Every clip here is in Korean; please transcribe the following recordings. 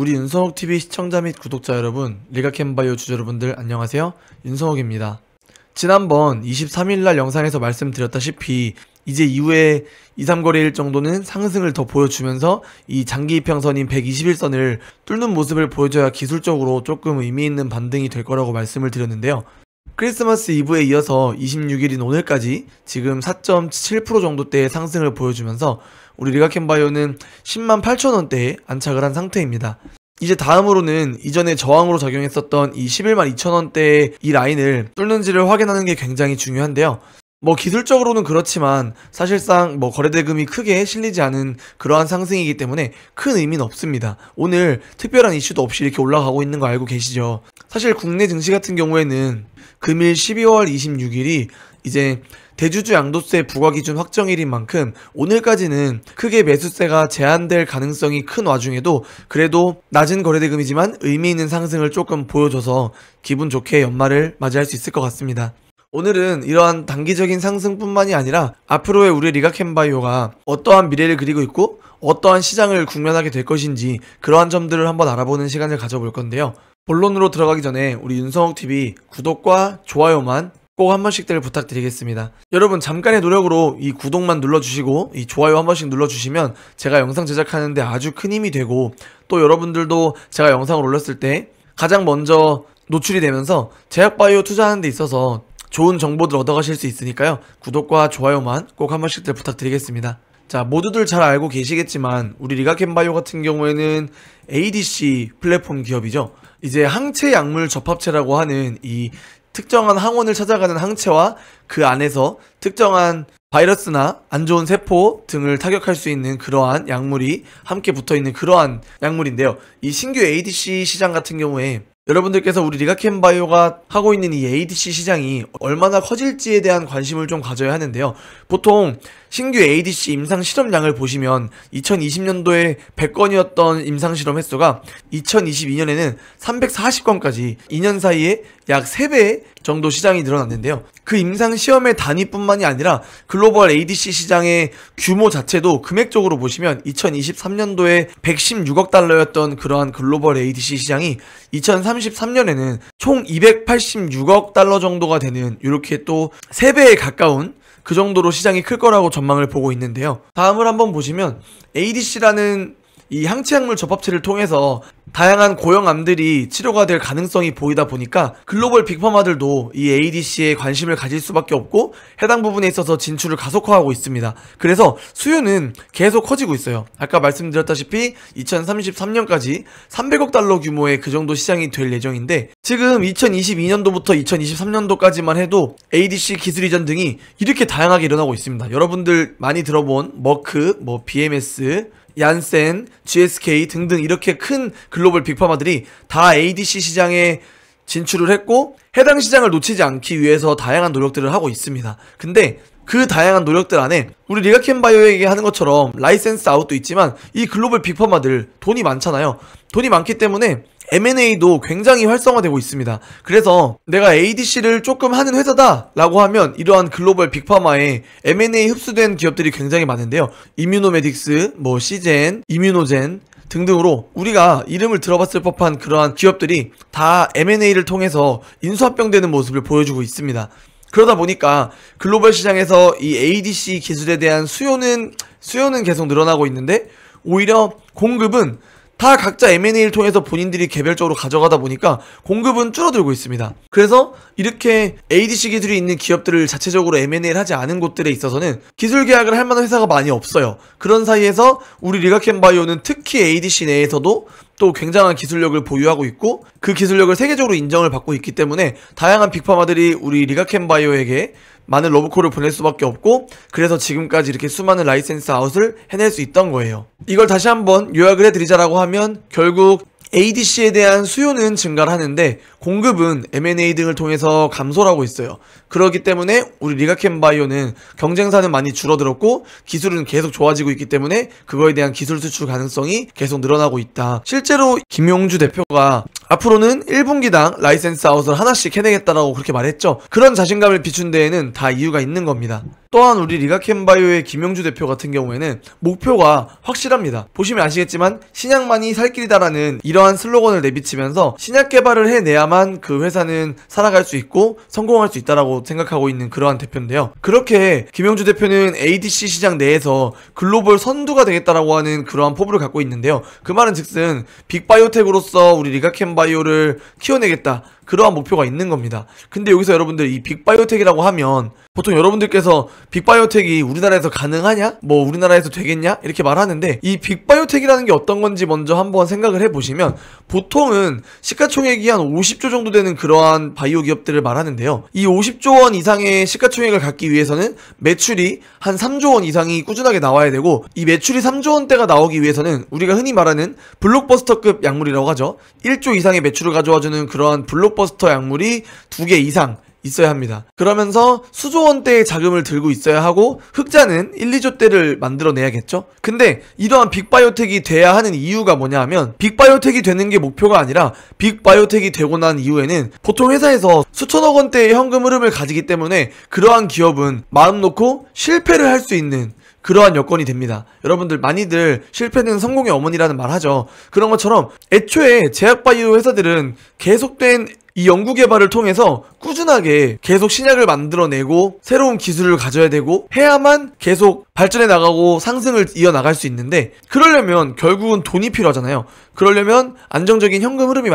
우리 윤성욱TV 시청자 및 구독자 여러분, 리가캠바이오 주주 여러분들 안녕하세요. 윤성욱입니다. 지난번 23일날 영상에서 말씀드렸다시피 이제 이후에 2, 3거래일 정도는 상승을 더 보여주면서 이 장기 이평선인 121선을 뚫는 모습을 보여줘야 기술적으로 조금 의미있는 반등이 될 거라고 말씀을 드렸는데요. 크리스마스 이브에 이어서 26일인 오늘까지 지금 4.7% 정도대의 상승을 보여주면서 우리 리가캠바이오는 108,000원대에 안착을 한 상태입니다. 이제 다음으로는 이전에 저항으로 작용했었던 이 112,000원대의 이 라인을 뚫는지를 확인하는 게 굉장히 중요한데요. 기술적으로는 그렇지만 사실상 거래대금이 크게 실리지 않은 그러한 상승이기 때문에 큰 의미는 없습니다. 오늘 특별한 이슈도 없이 이렇게 올라가고 있는 거 알고 계시죠? 사실 국내 증시 같은 경우에는 금일 12월 26일이 이제 대주주 양도세 부과기준 확정일인 만큼 오늘까지는 크게 매수세가 제한될 가능성이 큰 와중에도 그래도 낮은 거래대금이지만 의미있는 상승을 조금 보여줘서 기분 좋게 연말을 맞이할 수 있을 것 같습니다. 오늘은 이러한 단기적인 상승뿐만이 아니라 앞으로의 우리 리가캠바이오가 어떠한 미래를 그리고 있고 어떠한 시장을 국면하게 될 것인지 그러한 점들을 한번 알아보는 시간을 가져볼 건데요. 본론으로 들어가기 전에 우리 윤성욱TV 구독과 좋아요만 꼭 한 번씩들 부탁드리겠습니다. 여러분 잠깐의 노력으로 이 구독만 눌러주시고 이 좋아요 한 번씩 눌러주시면 제가 영상 제작하는데 아주 큰 힘이 되고 또 여러분들도 제가 영상을 올렸을 때 가장 먼저 노출이 되면서 제약바이오 투자하는 데 있어서 좋은 정보들 얻어가실 수 있으니까요. 구독과 좋아요만 꼭 한 번씩들 부탁드리겠습니다. 자, 모두들 잘 알고 계시겠지만 우리 리가캠바이오 같은 경우에는 ADC 플랫폼 기업이죠. 이제 항체 약물 접합체라고 하는 이 특정한 항원을 찾아가는 항체와 그 안에서 특정한 바이러스나 안 좋은 세포 등을 타격할 수 있는 그러한 약물이 함께 붙어있는 그러한 약물인데요. 이 신규 ADC 시장 같은 경우에 여러분들께서 우리 리가캠바이오가 하고 있는 이 ADC 시장이 얼마나 커질지에 대한 관심을 좀 가져야 하는데요. 보통 신규 ADC 임상실험량을 보시면 2020년도에 100건이었던 임상실험 횟수가 2022년에는 340건까지 2년 사이에 약 3배 정도 시장이 늘어났는데요. 그 임상시험의 단위뿐만이 아니라 글로벌 ADC 시장의 규모 자체도 금액적으로 보시면 2023년도에 116억 달러였던 그러한 글로벌 ADC 시장이 2033년에는 총 286억 달러 정도가 되는 이렇게 또 3배에 가까운 그 정도로 시장이 클 거라고 전망을 보고 있는데요. 다음을 한번 보시면 ADC라는 이 항체약물 접합체를 통해서 다양한 고형암들이 치료가 될 가능성이 보이다 보니까 글로벌 빅파마들도 이 ADC에 관심을 가질 수밖에 없고 해당 부분에 있어서 진출을 가속화하고 있습니다. 그래서 수요는 계속 커지고 있어요. 아까 말씀드렸다시피 2033년까지 300억 달러 규모의 그 정도 시장이 될 예정인데 지금 2022년도부터 2023년도까지만 해도 ADC 기술 이전 등이 이렇게 다양하게 일어나고 있습니다. 여러분들 많이 들어본 머크, BMS, 얀센, GSK 등등 이렇게 큰 글로벌 빅파마들이 다 ADC 시장에 진출을 했고 해당 시장을 놓치지 않기 위해서 다양한 노력들을 하고 있습니다. 근데 그 다양한 노력들 안에 우리 리가캠바이오에게 하는 것처럼 라이센스 아웃도 있지만 이 글로벌 빅파마들 돈이 많잖아요. 돈이 많기 때문에 M&A도 굉장히 활성화되고 있습니다. 그래서 내가 ADC를 조금 하는 회사다 라고 하면 이러한 글로벌 빅파마에 M&A 흡수된 기업들이 굉장히 많은데요. 이뮤노메딕스, 시젠, 이뮤노젠 등등으로 우리가 이름을 들어봤을 법한 그러한 기업들이 다 M&A를 통해서 인수합병되는 모습을 보여주고 있습니다. 그러다 보니까 글로벌 시장에서 이 ADC 기술에 대한 수요는 계속 늘어나고 있는데 오히려 공급은 다 각자 M&A를 통해서 본인들이 개별적으로 가져가다 보니까 공급은 줄어들고 있습니다. 그래서 이렇게 ADC 기술이 있는 기업들을 자체적으로 M&A를 하지 않은 곳들에 있어서는 기술 계약을 할 만한 회사가 많이 없어요. 그런 사이에서 우리 리가캠바이오는 특히 ADC 내에서도 또 굉장한 기술력을 보유하고 있고 그 기술력을 세계적으로 인정을 받고 있기 때문에 다양한 빅파마들이 우리 리가캠바이오에게 많은 러브콜을 보낼 수밖에 없고 그래서 지금까지 이렇게 수많은 라이센스 아웃을 해낼 수 있던 거예요. 이걸 다시 한번 요약을 해드리자라고 하면 결국 ADC에 대한 수요는 증가를 하는데 공급은 M&A 등을 통해서 감소를 하고 있어요. 그렇기 때문에 우리 리가캠바이오는 경쟁사는 많이 줄어들었고 기술은 계속 좋아지고 있기 때문에 그거에 대한 기술 수출 가능성이 계속 늘어나고 있다. 실제로 김용주 대표가 앞으로는 1분기당 라이센스 아웃을 하나씩 해내겠다라고 그렇게 말했죠. 그런 자신감을 비춘 데에는 다 이유가 있는 겁니다. 또한 우리 리가켐바이오의 김영주 대표 같은 경우에는 목표가 확실합니다. 보시면 아시겠지만 신약만이 살 길이다라는 이러한 슬로건을 내비치면서 신약 개발을 해내야만 그 회사는 살아갈 수 있고 성공할 수 있다라고 생각하고 있는 그러한 대표인데요. 그렇게 김영주 대표는 ADC 시장 내에서 글로벌 선두가 되겠다라고 하는 그러한 포부를 갖고 있는데요. 그 말은 즉슨 빅바이오텍으로서 우리 리가켐바이오를 키워내겠다, 그러한 목표가 있는 겁니다. 근데 여기서 여러분들 이 빅바이오텍이라고 하면 보통 여러분들께서 빅바이오텍이 우리나라에서 가능하냐? 뭐 우리나라에서 되겠냐? 이렇게 말하는데, 이 빅바이오텍이라는 게 어떤 건지 먼저 한번 생각을 해보시면 보통은 시가총액이 한 50조 정도 되는 그러한 바이오 기업들을 말하는데요. 이 50조 원 이상의 시가총액을 갖기 위해서는 매출이 한 3조 원 이상이 꾸준하게 나와야 되고, 이 매출이 3조 원대가 나오기 위해서는 우리가 흔히 말하는 블록버스터급 약물이라고 하죠. 1조 이상의 매출을 가져와주는 그러한 블록버스터 약물이 2개 이상 있어야 합니다. 그러면서 수조 원대의 자금을 들고 있어야 하고 흑자는 1, 2조대를 만들어내야겠죠? 근데 이러한 빅바이오텍이 돼야 하는 이유가 뭐냐 하면, 빅바이오텍이 되는 게 목표가 아니라 빅바이오텍이 되고 난 이후에는 보통 회사에서 수천억 원대의 현금 흐름을 가지기 때문에 그러한 기업은 마음 놓고 실패를 할 수 있는 그러한 여건이 됩니다. 여러분들 많이들 실패는 성공의 어머니라는 말 하죠. 그런 것처럼 애초에 제약바이오 회사들은 계속된 이 연구개발을 통해서 꾸준하게 계속 신약을 만들어내고 새로운 기술을 가져야 되고 해야만 계속 발전해 나가고 상승을 이어나갈 수 있는데, 그러려면 결국은 돈이 필요하잖아요. 그러려면 안정적인 현금 흐름이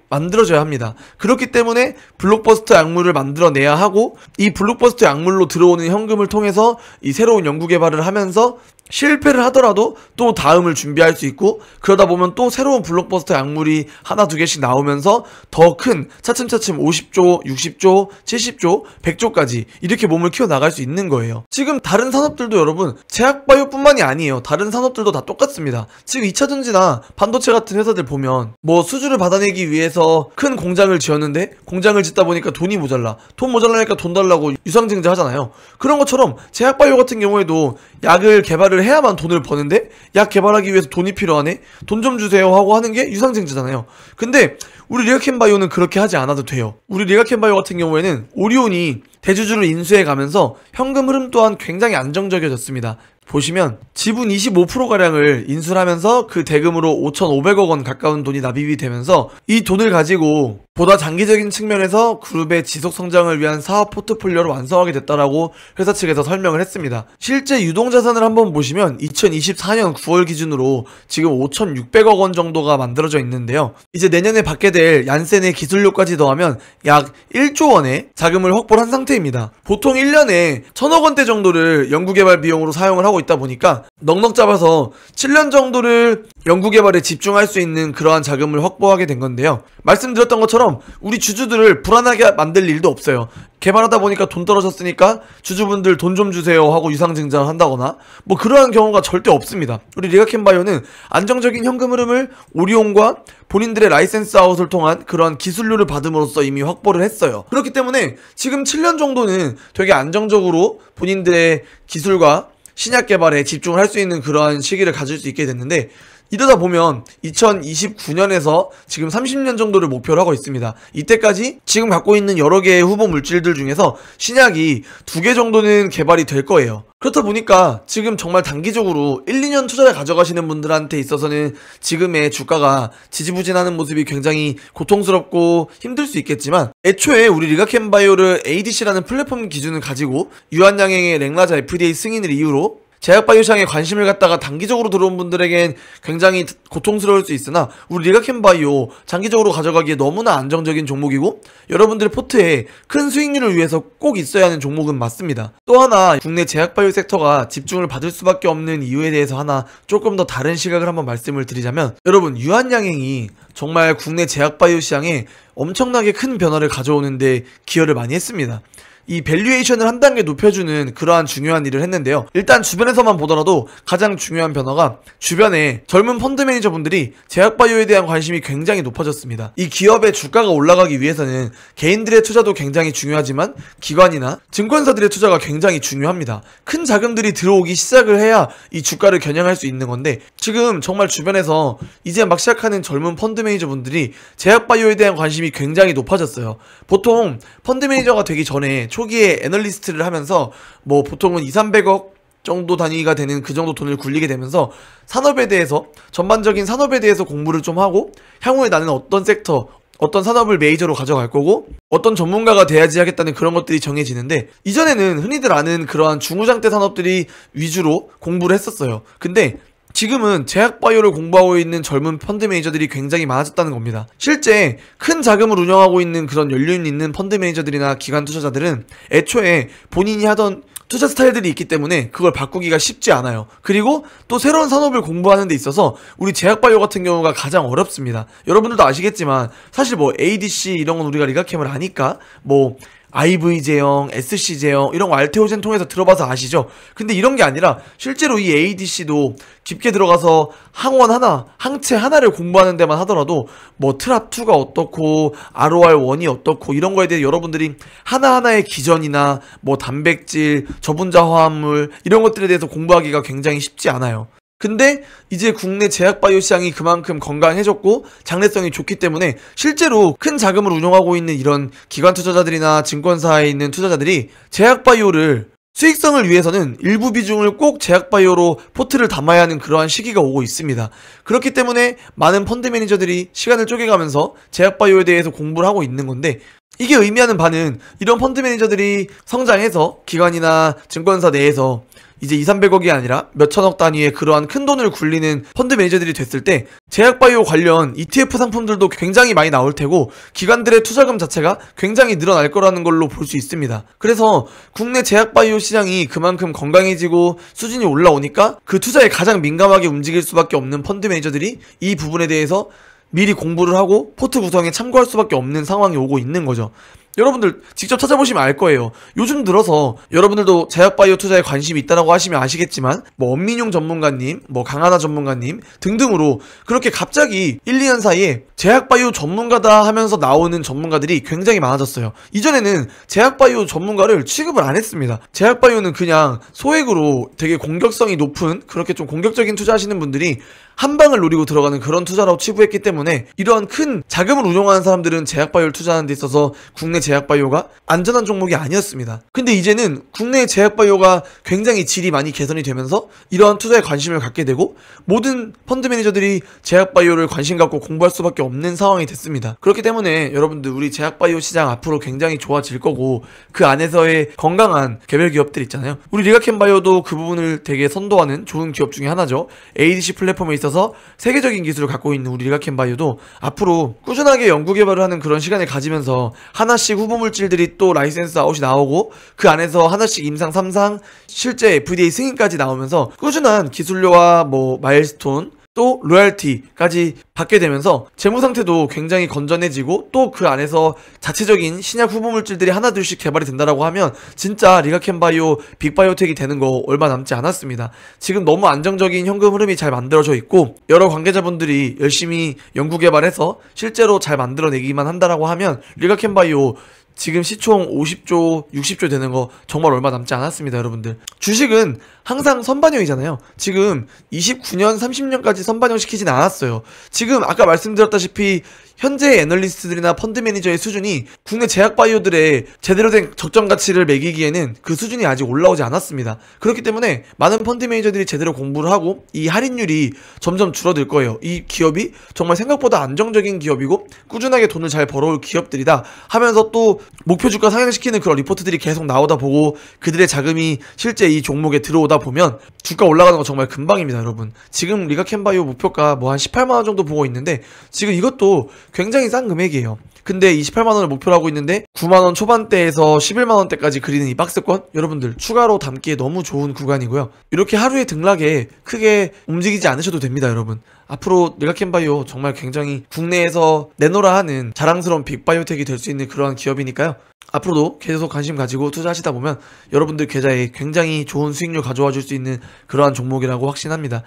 만들어져야 합니다. 그렇기 때문에 블록버스터 약물을 만들어내야 하고, 이 블록버스터 약물로 들어오는 현금을 통해서 이 새로운 연구개발을 하면서 실패를 하더라도 또 다음을 준비할 수 있고, 그러다 보면 또 새로운 블록버스터 약물이 하나 두 개씩 나오면서 더 큰 차츰차츰 50조, 60조, 70조, 100조까지 이렇게 몸을 키워나갈 수 있는 거예요. 지금 다른 산업들도 여러분, 제약바이오뿐만이 아니에요. 다른 산업들도 다 똑같습니다. 지금 2차전지나 반도체 같은 회사들 보면 뭐 수주를 받아내기 위해서 큰 공장을 지었는데 공장을 짓다 보니까 돈이 모자라. 돈 모자라니까 돈 달라고 유상증자 하잖아요. 그런 것처럼 제약바이오 같은 경우에도 약을 개발을 해야만 돈을 버는데, 약 개발하기 위해서 돈이 필요하네? 돈 좀 주세요 하고 하는 게 유상증자잖아요. 근데 우리 리가켐바이오는 그렇게 하지 않아도 돼요. 우리 리가켐바이오 같은 경우에는 오리온이 대주주를 인수해 가면서 현금 흐름 또한 굉장히 안정적이어졌습니다. 보시면 지분 25%가량을 인수를 하면서 그 대금으로 5,500억 원 가까운 돈이 납입이 되면서 이 돈을 가지고 보다 장기적인 측면에서 그룹의 지속 성장을 위한 사업 포트폴리오를 완성하게 됐다라고 회사 측에서 설명을 했습니다. 실제 유동자산을 한번 보시면 2024년 9월 기준으로 지금 5,600억 원 정도가 만들어져 있는데요. 이제 내년에 받게 될 얀센의 기술료까지 더하면 약 1조 원의 자금을 확보를 한 상태입니다. 보통 1년에 1,000억 원대 정도를 연구개발 비용으로 사용을 하고 있다 보니까 넉넉 잡아서 7년 정도를 연구개발에 집중할 수 있는 그러한 자금을 확보하게 된 건데요. 말씀드렸던 것처럼 우리 주주들을 불안하게 만들 일도 없어요. 개발하다 보니까 돈 떨어졌으니까 주주분들 돈 좀 주세요 하고 유상증자를 한다거나 뭐 그러한 경우가 절대 없습니다. 우리 리가켐바이오는 안정적인 현금 흐름을 오리온과 본인들의 라이센스 아웃을 통한 그러한 기술료를 받음으로써 이미 확보를 했어요. 그렇기 때문에 지금 7년 정도는 되게 안정적으로 본인들의 기술과 신약 개발에 집중을 할 수 있는 그러한 시기를 가질 수 있게 됐는데, 이러다 보면 2029년에서 지금 30년 정도를 목표로 하고 있습니다. 이때까지 지금 갖고 있는 여러 개의 후보 물질들 중에서 신약이 2개 정도는 개발이 될 거예요. 그렇다 보니까 지금 정말 단기적으로 1, 2년 투자를 가져가시는 분들한테 있어서는 지금의 주가가 지지부진하는 모습이 굉장히 고통스럽고 힘들 수 있겠지만, 애초에 우리 리가켐바이오를 ADC라는 플랫폼 기준을 가지고 유한양행의 랭라자 FDA 승인을 이유로 제약바이오 시장에 관심을 갖다가 단기적으로 들어온 분들에겐 굉장히 고통스러울 수 있으나, 우리 리가켐바이오 장기적으로 가져가기에 너무나 안정적인 종목이고 여러분들의 포트에 큰 수익률을 위해서 꼭 있어야 하는 종목은 맞습니다. 또 하나 국내 제약바이오 섹터가 집중을 받을 수밖에 없는 이유에 대해서 하나 조금 더 다른 시각을 한번 말씀을 드리자면, 여러분 유한양행이 정말 국내 제약바이오 시장에 엄청나게 큰 변화를 가져오는데 기여를 많이 했습니다. 이 밸류에이션을 한 단계 높여주는 그러한 중요한 일을 했는데요. 일단 주변에서만 보더라도 가장 중요한 변화가 주변에 젊은 펀드 매니저분들이 제약바이오에 대한 관심이 굉장히 높아졌습니다. 이 기업의 주가가 올라가기 위해서는 개인들의 투자도 굉장히 중요하지만 기관이나 증권사들의 투자가 굉장히 중요합니다. 큰 자금들이 들어오기 시작을 해야 이 주가를 겨냥할 수 있는 건데, 지금 정말 주변에서 이제 막 시작하는 젊은 펀드 매니저분들이 제약바이오에 대한 관심이 굉장히 높아졌어요. 보통 펀드 매니저가 되기 전에 초기에 애널리스트를 하면서 뭐 보통은 200~300억 정도 단위가 되는 그 정도 돈을 굴리게 되면서 산업에 대해서, 전반적인 산업에 대해서 공부를 좀 하고 향후에 나는 어떤 섹터, 어떤 산업을 메이저로 가져갈 거고 어떤 전문가가 돼야지 하겠다는 그런 것들이 정해지는데, 이전에는 흔히들 아는 그러한 중후장대 산업들이 위주로 공부를 했었어요. 근데 지금은 제약바이오를 공부하고 있는 젊은 펀드 매니저들이 굉장히 많아졌다는 겁니다. 실제 큰 자금을 운영하고 있는 그런 연륜 있는 펀드 매니저들이나 기관 투자자들은 애초에 본인이 하던 투자 스타일들이 있기 때문에 그걸 바꾸기가 쉽지 않아요. 그리고 또 새로운 산업을 공부하는 데 있어서 우리 제약바이오 같은 경우가 가장 어렵습니다. 여러분들도 아시겠지만 사실 뭐 ADC 이런 건 우리가 리가캠을 하니까 뭐 IV 제형, SC 제형 이런 거 알테오젠 통해서 들어봐서 아시죠? 근데 이런 게 아니라 실제로 이 ADC도 깊게 들어가서 항원 하나, 항체 하나를 공부하는 데만 하더라도 뭐 트랍2가 어떻고 ROR1이 어떻고 이런 거에 대해 여러분들이 하나하나의 기전이나 뭐 단백질, 저분자 화합물 이런 것들에 대해서 공부하기가 굉장히 쉽지 않아요. 근데 이제 국내 제약바이오 시장이 그만큼 건강해졌고 장래성이 좋기 때문에 실제로 큰 자금을 운용하고 있는 이런 기관 투자자들이나 증권사에 있는 투자자들이 제약바이오를 수익성을 위해서는 일부 비중을 꼭 제약바이오로 포트를 담아야 하는 그러한 시기가 오고 있습니다. 그렇기 때문에 많은 펀드 매니저들이 시간을 쪼개가면서 제약바이오에 대해서 공부를 하고 있는 건데, 이게 의미하는 바는 이런 펀드 매니저들이 성장해서 기관이나 증권사 내에서 이제 200~300억이 아니라 몇천억 단위의 그러한 큰 돈을 굴리는 펀드 매니저들이 됐을 때 제약바이오 관련 ETF 상품들도 굉장히 많이 나올 테고 기관들의 투자금 자체가 굉장히 늘어날 거라는 걸로 볼 수 있습니다. 그래서 국내 제약바이오 시장이 그만큼 건강해지고 수준이 올라오니까 그 투자에 가장 민감하게 움직일 수밖에 없는 펀드 매니저들이 이 부분에 대해서 미리 공부를 하고 포트 구성에 참고할 수밖에 없는 상황이 오고 있는 거죠. 여러분들 직접 찾아보시면 알 거예요. 요즘 들어서 여러분들도 제약바이오 투자에 관심이 있다라고 하시면 아시겠지만 뭐 엄민용 전문가님, 뭐 강하나 전문가님 등등으로 그렇게 갑자기 1~2년 사이에 제약바이오 전문가다 하면서 나오는 전문가들이 굉장히 많아졌어요. 이전에는 제약바이오 전문가를 취급을 안 했습니다. 제약바이오는 그냥 소액으로 되게 공격성이 높은, 그렇게 좀 공격적인 투자하시는 분들이 한 방을 노리고 들어가는 그런 투자라고 치부했기 때문에 이러한 큰 자금을 운용하는 사람들은 제약바이오를 투자하는 데 있어서 국내 제약바이오가 안전한 종목이 아니었습니다. 근데 이제는 국내 제약바이오가 굉장히 질이 많이 개선이 되면서 이러한 투자에 관심을 갖게 되고 모든 펀드 매니저들이 제약바이오를 관심 갖고 공부할 수밖에 없는 상황이 됐습니다. 그렇기 때문에 여러분들 우리 제약바이오 시장 앞으로 굉장히 좋아질 거고 그 안에서의 건강한 개별 기업들 있잖아요. 우리 리가캠바이오도 그 부분을 되게 선도하는 좋은 기업 중에 하나죠. ADC 플랫폼에 있어서 세계적인 기술을 갖고 있는 우리 리가캠바이오도 앞으로 꾸준하게 연구개발을 하는 그런 시간을 가지면서 하나씩 후보물질들이 또 라이센스 아웃이 나오고 그 안에서 하나씩 임상 3상 실제 FDA 승인까지 나오면서 꾸준한 기술료와 뭐 마일스톤 또 로얄티까지 받게 되면서 재무상태도 굉장히 건전해지고 또 그 안에서 자체적인 신약 후보물질들이 하나둘씩 개발이 된다라고 하면 진짜 리가캠바이오 빅바이오텍이 되는 거 얼마 남지 않았습니다. 지금 너무 안정적인 현금 흐름이 잘 만들어져 있고 여러 관계자분들이 열심히 연구개발해서 실제로 잘 만들어내기만 한다라고 하면 리가캠바이오 지금 시총 50조, 60조 되는 거 정말 얼마 남지 않았습니다, 여러분들. 주식은 항상 선반영이잖아요. 지금 29년, 30년까지 선반영 시키진 않았어요. 지금 아까 말씀드렸다시피 현재 애널리스트들이나 펀드 매니저의 수준이 국내 제약바이오들의 제대로 된 적정 가치를 매기기에는 그 수준이 아직 올라오지 않았습니다. 그렇기 때문에 많은 펀드 매니저들이 제대로 공부를 하고 이 할인율이 점점 줄어들 거예요. 이 기업이 정말 생각보다 안정적인 기업이고 꾸준하게 돈을 잘 벌어올 기업들이다 하면서 또 목표 주가 상향시키는 그런 리포트들이 계속 나오다 보고 그들의 자금이 실제 이 종목에 들어오다 보면 주가 올라가는 거 정말 금방입니다, 여러분. 지금 리가캠바이오 목표가 뭐 한 18만원 정도 보고 있는데 지금 이것도 굉장히 싼 금액이에요. 근데 28만원을 목표로 하고 있는데 9만원 초반대에서 11만원대까지 그리는 이 박스권 여러분들 추가로 담기에 너무 좋은 구간이고요. 이렇게 하루에 등락에 크게 움직이지 않으셔도 됩니다, 여러분. 앞으로 리가캠바이오 정말 굉장히 국내에서 내놓으라 하는 자랑스러운 빅바이오텍이 될 수 있는 그러한 기업이니까요. 앞으로도 계속 관심 가지고 투자하시다 보면 여러분들 계좌에 굉장히 좋은 수익률 가져와 줄 수 있는 그러한 종목이라고 확신합니다.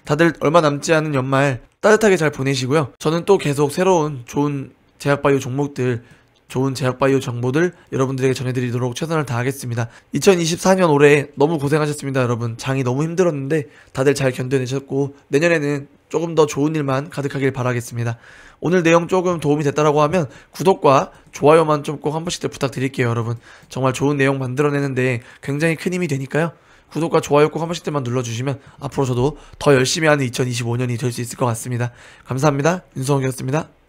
다들 얼마 남지 않은 연말 따뜻하게 잘 보내시고요. 저는 또 계속 새로운 좋은 제약바이오 종목들, 좋은 제약바이오 정보들 여러분들에게 전해드리도록 최선을 다하겠습니다. 2024년 올해 너무 고생하셨습니다, 여러분. 장이 너무 힘들었는데 다들 잘 견뎌내셨고 내년에는 조금 더 좋은 일만 가득하길 바라겠습니다. 오늘 내용 조금 도움이 됐다라고 하면 구독과 좋아요만 좀 꼭 한 번씩들 부탁드릴게요, 여러분. 정말 좋은 내용 만들어내는데 굉장히 큰 힘이 되니까요. 구독과 좋아요 꼭 한 번씩들만 눌러주시면 앞으로 저도 더 열심히 하는 2025년이 될 수 있을 것 같습니다. 감사합니다. 윤성욱이었습니다.